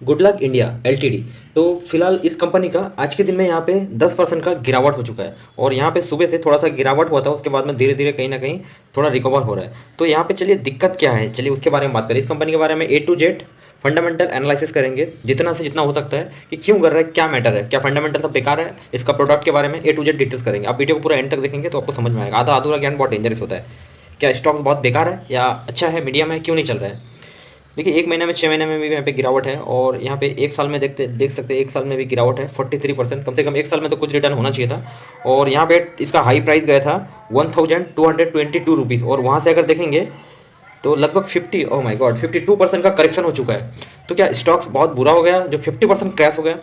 Good luck India LTD. तो फिलहाल इस कंपनी का आज के दिन में यहाँ पे 10% का गिरावट हो चुका है और यहाँ पे सुबह से थोड़ा सा गिरावट हुआ था, उसके बाद में धीरे धीरे कहीं ना कहीं थोड़ा रिकवर हो रहा है। तो यहाँ पे चलिए दिक्कत क्या है, चलिए उसके बारे में बात करें। इस कंपनी के बारे में ए टू जेड फंडामेंटल एनालिसिस करेंगे जितना से जितना हो सकता है कि क्यों कर रहा है, क्या मैटर है, क्या फंडामेंटल सब बेकार है, इसका प्रोडक्ट के बारे में ए टू जेड डिटेल्स करेंगे। आप वीडियो को पूरा एंड तक देखेंगे तो आपको समझ में आएगा। आधा अधूरा ज्ञान बहुत डेंजरस होता है। क्या स्टॉक्स बहुत बेकार है या अच्छा है, मीडियम है, क्यों नहीं चल रहा है। देखिए 1 महीने में 6 महीने में भी यहाँ पे गिरावट है और यहाँ पे एक साल में देख सकते हैं, एक साल में भी गिरावट है 43%। कम से कम एक साल में तो कुछ रिटर्न होना चाहिए था। और यहाँ पे इसका हाई प्राइस गया था 1222 रुपीज़ और वहाँ से अगर देखेंगे तो लगभग 50, ओह माय गॉड, 52% का करेक्शन हो चुका है। तो क्या स्टॉक्स बहुत बुरा हो गया जो 50% क्रैश हो गया?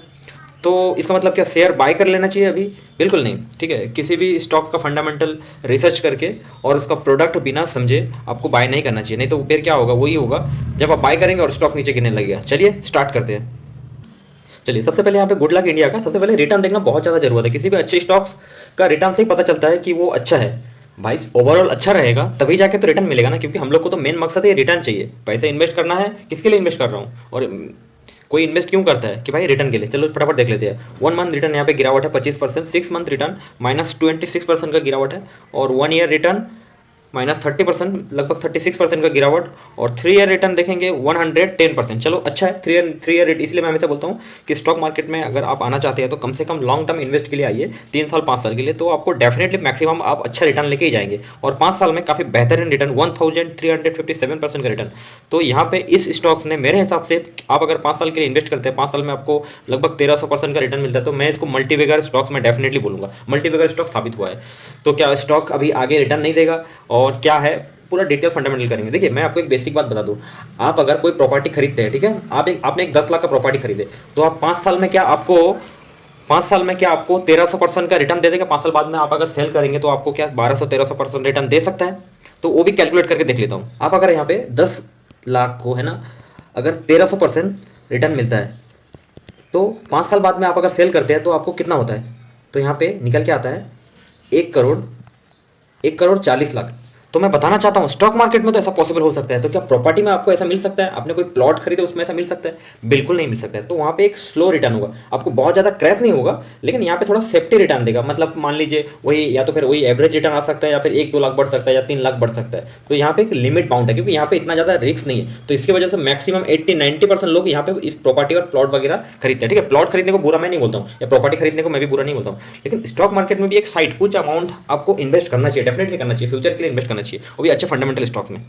तो इसका मतलब क्या शेयर बाय कर लेना चाहिए अभी? बिल्कुल नहीं, ठीक है। किसी भी स्टॉक्स का फंडामेंटल रिसर्च करके और उसका प्रोडक्ट बिना समझे आपको बाय नहीं करना चाहिए, नहीं तो फिर क्या होगा, वही होगा जब आप बाय करेंगे और स्टॉक नीचे गिरने लगेगा। चलिए स्टार्ट करते हैं। चलिए सबसे पहले यहाँ पे गुड लक इंडिया का सबसे पहले रिटर्न देखना बहुत ज़्यादा जरूरत है। किसी भी अच्छे स्टॉक्स का रिटर्न से ही पता चलता है कि वो अच्छा है। भाई ओवरऑल अच्छा रहेगा तभी जाके तो रिटर्न मिलेगा ना, क्योंकि हम लोग को तो मेन मकसद है रिटर्न चाहिए। पैसे इन्वेस्ट करना है, किसके लिए इन्वेस्ट कर रहा हूँ और कोई इन्वेस्ट क्यों करता है कि भाई रिटर्न के लिए। चलो फटाफट देख लेते हैं। 1 मंथ रिटर्न यहाँ पे गिरावट है 25%, 6 मंथ रिटर्न -26% का गिरावट है और 1 ईयर रिटर्न -30%, लगभग 36% का गिरावट। और 3 ईयर रिटर्न देखेंगे 110%। चलो अच्छा है। 3 ईयर रेट, इसलिए मैं हमेशा बोलता हूँ कि स्टॉक मार्केट में अगर आप आना चाहते हैं तो कम से कम लॉन्ग टर्म इन्वेस्ट के लिए आइए, 3 साल 5 साल के लिए, तो आपको डेफिनेटली मैक्सिमम आप अच्छा रिटर्न लेके ही जाएंगे। और 5 साल में काफ़ी बेहतरीन रिटर्न 1357% का रिटर्न। तो यहाँ पे इस स्टॉक्स ने मेरे हिसाब से, आप अगर 5 साल के लिए इन्वेस्ट करते हैं, 5 साल में आपको लगभग 1300% का रिटर्न मिलता है, तो मैं इसको मल्टीबैगर स्टॉक्स में डेफिनेटली बोलूँगा। मल्टीबैगर स्टॉक साबित हुआ है। तो क्या स्टॉक अभी आगे रिटर्न नहीं देगा और क्या है, पूरा डिटेल फंडामेंटल करेंगे। देखिए मैं आपको एक बेसिक बात बता दूं। आप अगर कोई प्रॉपर्टी खरीदते हैं, ठीक है, आपने एक 10 लाख का प्रॉपर्टी खरीदे, तो आप 5 साल में क्या आपको 1300% का रिटर्न दे देगा? 5 साल बाद में आप अगर सेल करेंगे तो आपको क्या 1200-1300% रिटर्न दे सकता है? तो वो भी कैलकुलेट करके देख लेता हूँ। आप अगर यहाँ पे 10 लाख को, है ना, अगर 1300% रिटर्न मिलता है तो 5 साल बाद में आप अगर सेल करते हैं तो आपको कितना होता है? तो यहाँ पे निकल के आता है 1 करोड़ 40 लाख। तो मैं बताना चाहता हूँ स्टॉक मार्केट में तो ऐसा पॉसिबल हो सकता है, तो क्या प्रॉपर्टी में आपको ऐसा मिल सकता है? आपने कोई प्लॉट खरीदे उसमें ऐसा मिल सकता है? बिल्कुल नहीं मिल सकता है। तो वहाँ पे एक स्लो रिटर्न होगा, आपको बहुत ज़्यादा क्रैश नहीं होगा, लेकिन यहाँ पे थोड़ा सेफ्टी रिटर्न देगा। मतलब मान लीजिए वही, या तो फिर वही एवरेज रिटर्न आ सकता है, या फिर 1-2 लाख बढ़ सकता है, या 3 लाख बढ़ सकता है। तो यहाँ पे एक लिमिट बाउंड है, क्योंकि यहाँ पे इतना ज़्यादा रिस्क नहीं है। तो इसकी वजह से मैक्सिमम 80-90% लोग यहाँ पे इस प्रॉपर्टी और प्लॉट वगैरह खरीदते हैं। ठीक है, प्लॉट खरीदने को बुरा मैं नहीं बोलता हूँ, या प्रॉपर्टी खरीदने को मैं भी बुरा नहीं बोलता हूँ, लेकिन स्टॉक मार्केट में भी एक साइड कुछ अमाउंट आपको इन्वेस्ट करना चाहिए, डेफिनेटली करना चाहिए, फ्यूचर के लिए इन्वेस्ट करना चाहिए, वो भी अच्छे फंडामेंटल स्टॉक में।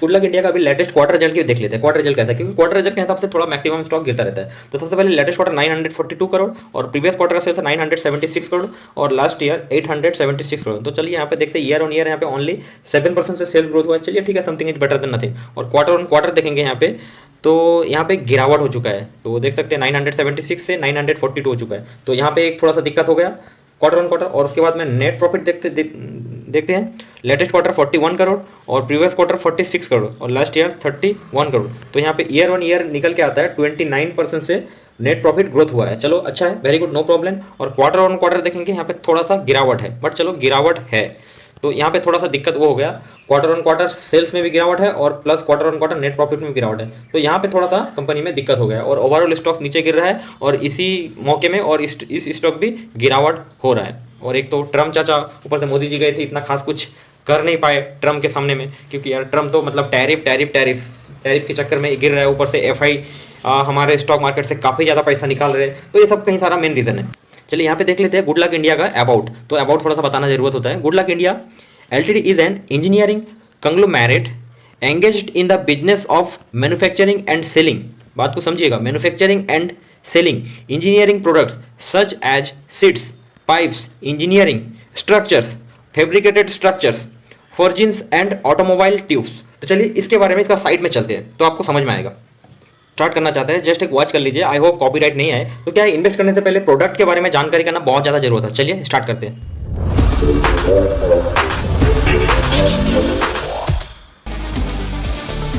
गुड लक इंडिया का अभी लेटेस्ट क्वार्टर रिजल्ट की देख लेते हैं। क्वार्टर रिजल्ट कैसा है, क्योंकि क्वार्टर रिजल्ट के हिसाब से थोड़ा मैक्सिमम स्टॉक गिरता रहता है। तो सबसे पहले लेटेस्ट क्वार्टर 942 करोड़ और प्रीवियस क्वार्टर का सेल था 976 करोड़ और लास्ट ईयर 876 करोड़। तो चलिए यहाँ पे देखते हैं, ईयर ऑन ईयर यहाँ पे ओनली 7% से सेल्स ग्रोथ हुआ है। चलिए ठीक है, something is better than nothing. और क्वार्टर ऑन क्वार्टर देखेंगे यहाँ पे तो यहाँ पे गिरावट हो चुका है। तो देख सकते हैं 976 से 942 हो चुका है। तो यहाँ पे एक थोड़ा सा दिक्कत हो गया क्वार्टर ऑन क्वार्टर। और उसके बाद में नेट प्रॉफिट देखते हैं। लेटेस्ट क्वार्टर 41 करोड़ और प्रीवियस क्वार्टर 46 करोड़ और लास्ट ईयर 31 करोड़। तो यहाँ पे ईयर ऑन ईयर निकल के आता है 29% से नेट प्रॉफिट ग्रोथ हुआ है। चलो अच्छा है, वेरी गुड, नो प्रॉब्लम। और क्वार्टर ऑन क्वार्टर देखेंगे यहाँ पे थोड़ा सा गिरावट है, बट चलो गिरावट है। तो यहाँ पे थोड़ा सा दिक्कत वो हो गया, क्वार्टर ऑन क्वार्टर सेल्स में भी गिरावट है और plus quarter on quarter net profit में भी गिरावट है। तो यहाँ पे थोड़ा सा कंपनी में दिक्कत हो गया और ओवरऑल स्टॉक नीचे गिर रहा है और इसी मौके में और इस स्टॉक भी गिरावट हो रहा है। और एक तो ट्रम्प चाचा, ऊपर से मोदी जी गए थे, इतना खास कुछ कर नहीं पाए ट्रम्प के सामने में, क्योंकि यार ट्रम्प तो मतलब टैरिफ के चक्कर में गिर रहा है। ऊपर से एफआई हमारे स्टॉक मार्केट से काफ़ी ज़्यादा पैसा निकाल रहे हैं। तो ये सब कहीं सारा मेन रीज़न है। चलिए यहाँ पे देख लेते हैं गुड लक इंडिया का अबाउट। तो अबाउट थोड़ा सा बताना जरूरत होता है। Good luck India LTD is an engineering conglomerate engaged in the business of manufacturing and selling. बात को समझिएगा, manufacturing and selling engineering products such as sheets, pipes, engineering structures, fabricated structures, forgings and automobile tubes. तो चलिए इसके बारे में, इसका side में चलते हैं तो आपको समझ में आएगा। स्टार्ट करना चाहते हैं, जस्ट एक वॉच कर लीजिए। आई होप कॉपीराइट नहीं आए। तो क्या है, इन्वेस्ट करने से पहले प्रोडक्ट के बारे में जानकारी करना बहुत ज़्यादा जरूरत है। चलिए स्टार्ट करते हैं।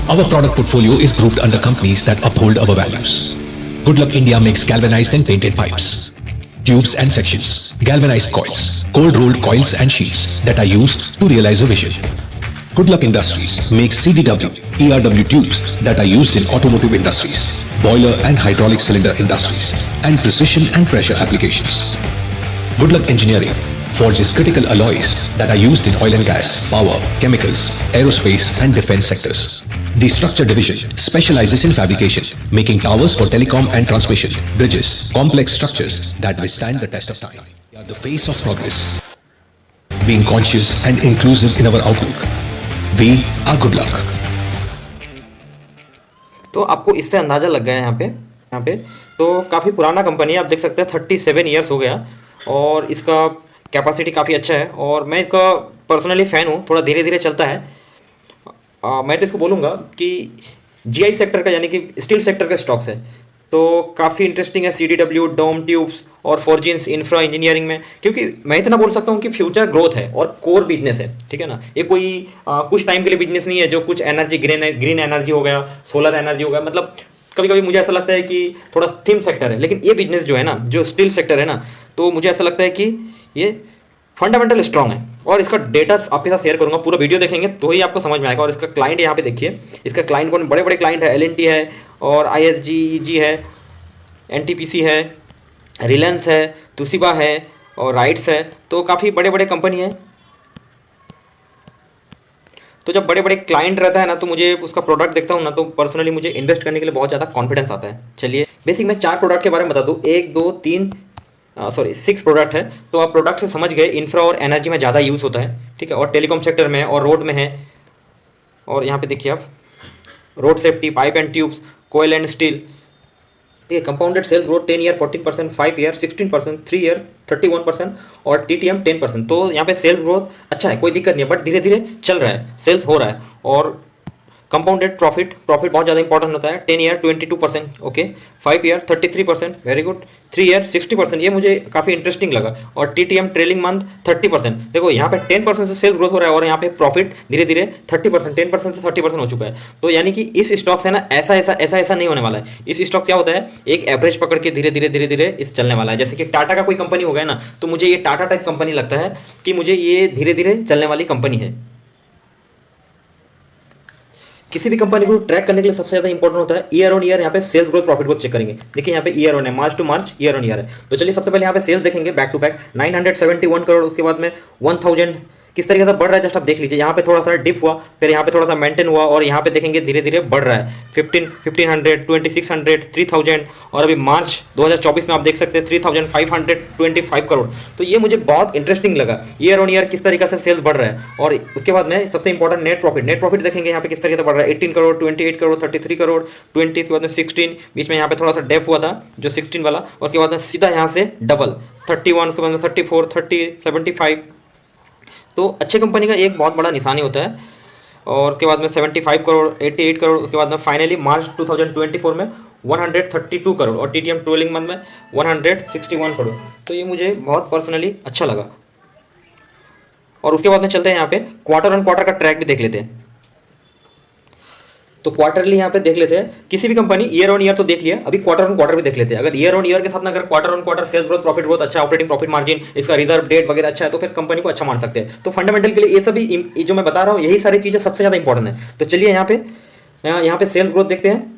Our product portfolio is grouped under companies that uphold our values. Good Luck India makes galvanized and painted pipes, tubes and sections, galvanized coils, cold rolled coils and sheets that are used to realize a vision. Good Luck Industries makes CDW, ERW tubes that are used in automotive industries, boiler and hydraulic cylinder industries, and precision and pressure applications. Good Luck Engineering forges critical alloys that are used in oil and gas, power, chemicals, aerospace and defense sectors. The structure division specializes in fabrication, making towers for telecom and transmission, bridges, complex structures that withstand the test of time. We are the face of progress, being conscious and inclusive in our outlook. We are Good Luck. तो आपको इससे अंदाज़ा लग गया है यहाँ पे तो काफ़ी पुराना कंपनी है, आप देख सकते हैं 37 ईयर्स हो गया और इसका कैपेसिटी काफ़ी अच्छा है और मैं इसका पर्सनली फ़ैन हूँ, थोड़ा धीरे धीरे चलता है। मैं तो इसको बोलूँगा कि जीआई सेक्टर का यानी कि स्टील सेक्टर का स्टॉक्स है तो काफ़ी इंटरेस्टिंग है। सीडीडब्ल्यू, डोम ट्यूब्स और फॉर्जिन्स इंफ्रा इंजीनियरिंग में, क्योंकि मैं इतना बोल सकता हूँ कि फ्यूचर ग्रोथ है और कोर बिजनेस है, ठीक है ना। ये कोई कुछ टाइम के लिए बिजनेस नहीं है जो कुछ एनर्जी ग्रीन एनर्जी हो गया, सोलर एनर्जी हो गया, मतलब कभी कभी मुझे ऐसा लगता है कि थोड़ा थीम सेक्टर है, लेकिन ये बिजनेस जो है ना, जो स्टील सेक्टर है ना, तो मुझे ऐसा लगता है कि ये फंडामेंटल स्ट्रांग है। और इसका डेटा आपके साथ शेयर करूंगा, पूरा वीडियो देखेंगे तो ही आपको समझ में आएगा। और इसका क्लाइंट यहाँ पे देखिए, इसका क्लाइंट कौन, बड़े बड़े क्लाइंट है, एल&टी है और ISG है, NTPC है, रिलायंस है, तुशिबा है और राइट्स है, तो काफ़ी बड़े बड़े कंपनी है। तो जब बड़े बड़े क्लाइंट रहता है ना तो मुझे उसका प्रोडक्ट देखता हूँ ना तो पर्सनली मुझे इन्वेस्ट करने के लिए बहुत ज़्यादा कॉन्फिडेंस आता है। चलिए बेसिक मैं 4 प्रोडक्ट के बारे में बता दूँ, 6 प्रोडक्ट है। तो आप प्रोडक्ट से समझ गए, इंफ्रा और एनर्जी में ज़्यादा यूज़ होता है, ठीक है, और टेलीकॉम सेक्टर में और रोड में है। और यहाँ पे देखिए आप, road safety, pipe and tubes, coal and steel, ठीक है। Compounded sales growth 10 year 14%, 5 year 16%, 3 year 31% और TTM 10%। तो यहाँ पे सेल्स ग्रोथ अच्छा है, कोई दिक्कत नहीं है, बट धीरे धीरे चल रहा है, सेल्स हो रहा है। और कंपाउंडेड प्रॉफिट बहुत ज़्यादा इंपॉर्टेंट होता है, 10 year 22%, okay, 5 year 33%, very good, 3 year 60%, ये मुझे काफ़ी इंटरेस्टिंग लगा। और TTM ट्रेलिंग मंथ 30%। देखो यहाँ पे 10% से सेल्स ग्रोथ हो रहा है और यहाँ पे प्रॉफिट धीरे धीरे 30%, 10% से 30% हो चुका है। तो यानी कि इस स्टॉक से ना ऐसा नहीं होने वाला है। इस स्टॉक क्या होता है, एक एवरेज पकड़ के धीरे धीरे इस चलने वाला है। जैसे कि टाटा का कोई कंपनी हो गया ना, तो मुझे ये टाटा टाइप कंपनी लगता है कि मुझे ये धीरे धीरे चलने वाली कंपनी है। किसी भी कंपनी को ट्रैक करने के लिए सबसे ज्यादा इंपॉर्टेंट होता है ईयर ऑन ईयर, यहाँ पे सेल्स ग्रोथ प्रॉफिट को चेक करेंगे। देखिए यहाँ पे ईयर ऑन है, March two March year on year है। तो चलिए सबसे पहले यहाँ पे सेल्स देखेंगे बैक टू बैक, 971 करोड़, उसके बाद में 1000 किस तरीके से बढ़ रहा है जस्ट आप देख लीजिए। यहाँ पे थोड़ा सा डिप हुआ, फिर यहाँ पे थोड़ा सा मेंटेन हुआ और यहाँ पे देखेंगे धीरे धीरे बढ़ रहा है, 1500, 2600, 3000 और अभी मार्च 2024 में आप देख सकते हैं 3525 करोड़। तो ये मुझे बहुत इंटरेस्टिंग लगा, ईयर ऑन ईयर किस तरीके से सेल्स बढ़ रहा है। और उसके बाद में सबसे इंपॉर्टेंट नेट प्रॉफिट देखेंगे यहाँ पे किस तरीके से बढ़ रहा है, 18 करोड़, 28 करोड़, 33 करोड़, 20, उसके बाद में 16, बीच में यहाँ पे थोड़ा सा डेप हुआ था जो 16 वाला, और उसके बाद में सीधा यहाँ से डबल 31, उसके बाद में 34, 30, 75। तो अच्छे कंपनी का एक बहुत बड़ा निशानी होता है। और उसके बाद में 75 करोड़, 88 करोड़, उसके बाद में फाइनली मार्च 2024 में 132 करोड़ और TTM ट्रोलिंग मंथ में 161 करोड़। तो ये मुझे बहुत पर्सनली अच्छा लगा। और उसके बाद में चलते हैं यहाँ पे क्वार्टर ऑन क्वार्टर का ट्रैक भी देख लेते हैं। तो क्वार्टरली यहाँ पे देख लेते हैं, किसी भी कंपनी ईयर ऑन ईयर तो देख लिया, अभी क्वार्टर ऑन क्वार्टर भी देख लेते हैं। अगर ईयर ऑन ईयर के साथ में अगर quarter on quarter sales growth, profit growth अच्छा, ऑपरेटिंग प्रॉफिट मार्जिन, इसका रिजर्व डेट वगैरह अच्छा है तो फिर कंपनी को अच्छा मान सकते हैं। तो फंडामेंटल के लिए ये सभी जो मैं बता रहा हूँ यही सारी चीजें सबसे ज्यादा इंपॉर्टेंट है। तो चलिए यहाँ पे सेल्स ग्रोथ देखते हैं।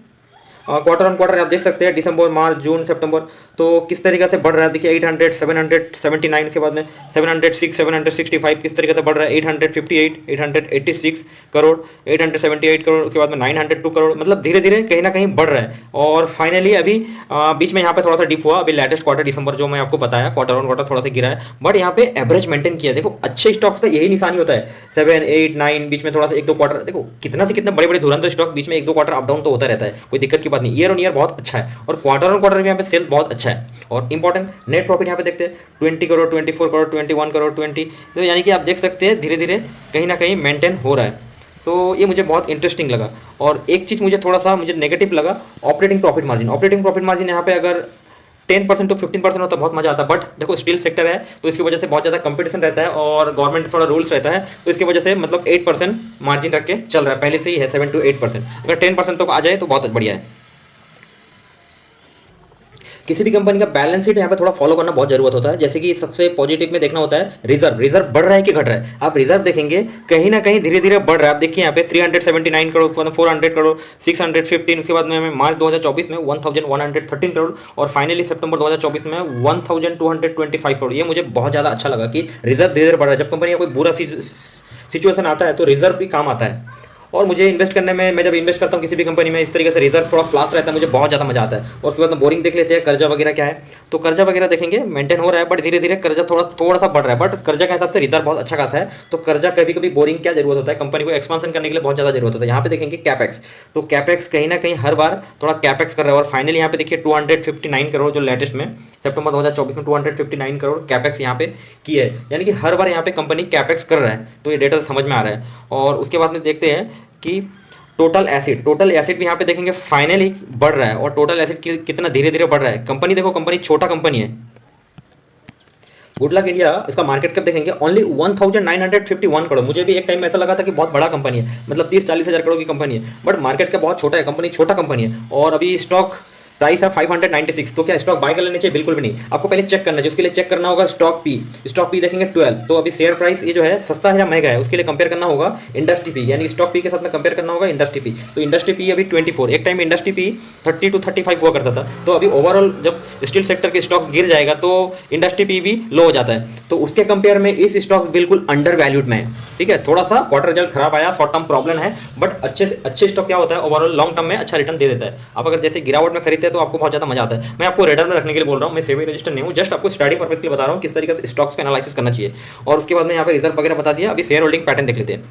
क्वार्टर ऑन क्वार्टर आप देख सकते हैं, दिसंबर, मार्च, जून, सितंबर, तो किस तरीके से बढ़ रहा है। देखिए 800, 779 के बाद में 706, 765 किस तरीके से बढ़ रहा है, 858, 886 करोड़, 878 करोड़, उसके बाद में 902 करोड़, मतलब धीरे धीरे कहीं ना कहीं बढ़ रहा है। और फाइनली अभी बीच में यहाँ पे थोड़ा सा डिप हुआ, अभी लेटेस्ट क्वार्टर दिसंबर जो मैं आपको बताया, क्वार्टर ऑन क्वार्टर थोड़ा सा गिरा है, बट यहाँ पे एवरेज मेंटेन किया है। देखो अच्छे स्टॉक्स का यही निशानी होता है, 7, 8, 9, बीच में थोड़ा सा 1-2 क्वार्टर, देखो कितना से कितना बड़े बड़े धुरंधर स्टॉक बीच में 1-2 क्वार्टर अप डाउन तो होता रहता है, कोई दिक्कत की बात नहीं। ईयर ऑन ईयर बहुत अच्छा है और क्वार्टर ऑन क्वार्टर भी यहाँ पे सेल बहुत अच्छा है। और इंपॉर्टेंट नेट प्रॉफिट यहाँ पे देखते हैं 20 करोड़, 24 करोड़, 21 करोड़, 20, तो यानी कि आप देख सकते हैं धीरे धीरे कहीं ना कहीं मेंटेन हो रहा है। तो ये मुझे बहुत इंटरेस्टिंग लगा। और एक चीज़ मुझे नेगेटिव लगा, ऑपरेटिंग प्रॉफिट मार्जिन यहाँ पे अगर 10% to 15% होता बहुत मजा आता, बट देखो स्टील सेक्टर है तो इसकी वजह से बहुत ज़्यादा कंपटीशन रहता है और गवर्नमेंट थोड़ा रूल्स रहता है, तो इसकी वजह से मतलब 8% मार्जिन रख के चल रहा है, पहले से ही है 7 to 8%। अगर 10% तक आ जाए तो बहुत बढ़िया है। किसी भी कंपनी का बैलेंस शीट यहाँ पे थोड़ा फॉलो करना बहुत जरूरत होता है। जैसे कि सबसे पॉजिटिव में देखना होता है रिजर्व बढ़ रहा है कि घट रहा है। आप रिजर्व देखेंगे कहीं ना कहीं धीरे धीरे बढ़ रहा है। आप देखिए यहाँ पे 379 करोड़, उसके बाद 400 करोड़, 615, उसके बाद में मार्च 2024 में 1113 करोड़ और फाइनली सितंबर 2024 में 1225 करोड़। ये मुझे बहुत ज़्यादा अच्छा लगा कि रिजर्व धीरे धीरे बढ़ रहा है। जब कंपनी का कोई बुरा सिचुएशन आता है तो रिजर्व भी काम आता है। और मुझे इन्वेस्ट करने में, मैं जब इन्वेस्ट करता हूँ किसी भी कंपनी में, इस तरीके से रिजर्व थोड़ा प्लस रहता है, मुझे बहुत ज़्यादा मजा आता है। और उसके बाद में बोरिंग देख लेते हैं कर्जा वगैरह क्या है। तो कर्जा वगैरह देखेंगे मेंटेन हो रहा है, बट धीरे धीरे कर्जा थोड़ा सा बढ़ रहा है, बट कर्जा के हिसाब से रिजर्व बहुत अच्छा खासा है। तो कर्जा कभी कभी बोरिंग क्या जरूरत होता है, कंपनी को एक्सपांशन करने के लिए बहुत ज़्यादा जरूरत होता है। यहाँ पे देखेंगे कैपेक्स, तो कैपेक्स कहीं ना कहीं हर बार थोड़ा कैपेक्स कर रहा है। और फाइनली यहाँ पे देखिए 259 करोड़ जो लेटेस्ट में सितंबर 2024 में 259 करोड़ कैपेक्स यहाँ पे की है, यानी कि हर बार यहाँ पे कंपनी कैपेक्स कर रहा है। तो ये डेटा समझ में आ रहा है। और उसके बाद में देखते हैं कि टोटल एसिड भी यहाँ पे देखेंगे फाइनली बढ़ रहा है। और टोटल एसिड कितना धीरे धीरे बढ़ रहा है। कंपनी देखो, कंपनी छोटा कंपनी है। गुड लक इंडिया, इसका मार्केट कैप देखेंगे ओनली 1951 करोड़। मुझे भी एक टाइम में ऐसा लगा था कि बहुत बड़ा कंपनी है, मतलब 30-40 हज़ार करोड़ की कंपनी है, बट मार्केट कैप बहुत छोटा है, कंपनी छोटा कंपनी है। और अभी स्टॉक प्राइस है 596। तो क्या स्टॉक बाय कर लेने चाहिए? बिल्कुल भी नहीं। आपको पहले चेक करना चाहिए। उसके लिए चेक करना होगा स्टॉक पी देखेंगे 12। तो अभी शेयर प्राइस ये जो है सस्ता है या महंगा है, उसके लिए कंपेयर करना होगा इंडस्ट्री पी, यानी स्टॉक पी के साथ में कंपेयर करना होगा इंडस्ट्री पी। तो इंडस्ट्री पी अभी 24, एक टाइम इंडस्ट्री पी 30 to 35 हुआ करता था। तो अभी ओवरऑल जब स्टील सेक्टर के स्टॉक्स गिर जाएगा तो इंडस्ट्री पी भी लो हो जाता है। तो उसके कंपेयर में इस स्टॉक्स बिल्कुल अंडर वैल्यूड में है। ठीक है, थोड़ा सा क्वार्टर रिजल्ट खराब आया, शॉर्ट टर्म प्रॉब्लम है, बट अच्छे स्टॉक क्या होता है, ओवरऑल लॉन्ग टर्म में अच्छा रिटर्न दे देता है। आप अगर जैसे गिरावट में खरीदते हैं तो आपको बहुत ज्यादा मजा आता है। मैं आपको रेडर में रखने के लिए बोल रहा हूँ, मैं सेबी रजिस्टर नहीं हूँ, जस्ट आपको स्टडी पर्पस के लिए बता रहा हूँ किस तरीके से स्टॉक्स का एनालिसिस करना चाहिए। और उसके बाद में यहाँ पे रिजर्व वगैरह बता दिया। अभी शेयर होल्डिंग पैटर्न देख लेते हैं।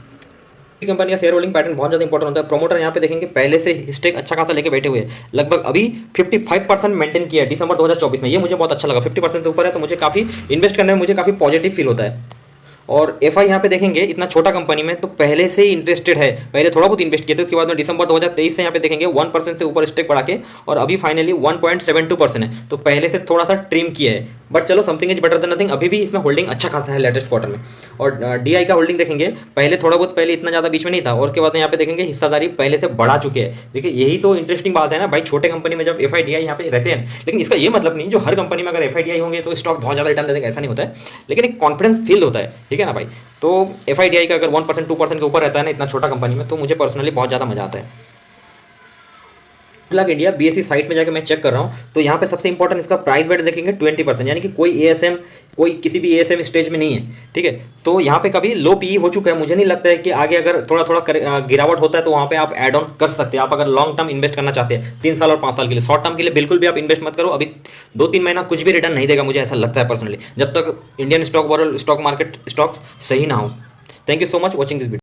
कंपनी का शेयर होल्डिंग पैटर्न बहुत ज्यादा इंपॉर्टेंट होता है। प्रोमोटर यहाँ पे देखेंगे पहले से स्टेक अच्छा खासा लेके बैठे हुए हैं, लगभग अभी 55% मेंटेन किया है दिसंबर 2024 में। ये मुझे बहुत अच्छा लगा, 50% से ऊपर है, तो मुझे काफी इन्वेस्ट करने में मुझे काफी पॉजिटिव फील होता है। और एफ आई यहाँ पे देखेंगे इतना छोटा कंपनी में तो पहले से ही इंटरेस्टेड है, पहले थोड़ा बहुत इन्वेस्ट किया था। उसके बाद में दिसंबर 2023 से यहाँ पे देखेंगे 1% से ऊपर स्टेक बढ़ा के और अभी फाइनली 1.72% है। तो पहले से थोड़ा सा ट्रिम किया है, बट चलो something is better than nothing. अभी भी इसमें होल्डिंग अच्छा खासा है लेटेस्ट क्वार्टर में। और डीआई का होल्डिंग देखेंगे पहले थोड़ा बहुत, पहले इतना ज़्यादा बीच में नहीं था, और उसके बाद यहाँ पे देखेंगे हिस्सादारी पहले से बढ़ा चुके हैं। देखिए यही तो इंटरेस्टिंग बात है ना भाई, छोटे कंपनी में जब एफ आई डी आई यहाँ पे रहते हैं। लेकिन इसका ये मतलब नहीं जो हर कंपनी में अगर एफ आई डी आई होंगे तो स्टॉक बहुत ज़्यादा रिटर्न देगा, ऐसा नहीं होता है। लेकिन एक कॉन्फिडेंस फील होता है, ठीक है ना भाई। तो एफ आई डी आई का अगर 1% 2% के ऊपर रहता है ना इतना छोटा कंपनी में, तो मुझे पर्सनली बहुत ज़्यादा मजा आता है। लग इंडिया बीएससी साइट में जाकर मैं चेक कर रहा हूँ, तो यहाँ पे सबसे इंपॉर्टेंट इसका प्राइस बेट देखेंगे 20%, यानी कि कोई किसी भी एएसएम स्टेज में नहीं है। ठीक है, तो यहाँ पे कभी लो पीई हो चुका है। मुझे नहीं लगता है कि आगे अगर थोड़ा थोड़ा गिरावट होता है तो वहाँ पे आप एड ऑन कर सकते हैं। आप अगर लॉन्ग टर्म इन्वेस्ट करना चाहते हैं 3 साल और 5 साल के लिए, शॉर्ट टर्म के लिए बिल्कुल भी आप इन्वेस्ट मत करो। अभी 2-3 महीना कुछ भी रिटर्न नहीं देगा, मुझे ऐसा लगता है पर्सनली, जब तक इंडियन स्टॉक मार्केट स्टॉक्स सही ना हो। Thank you so much watching this video.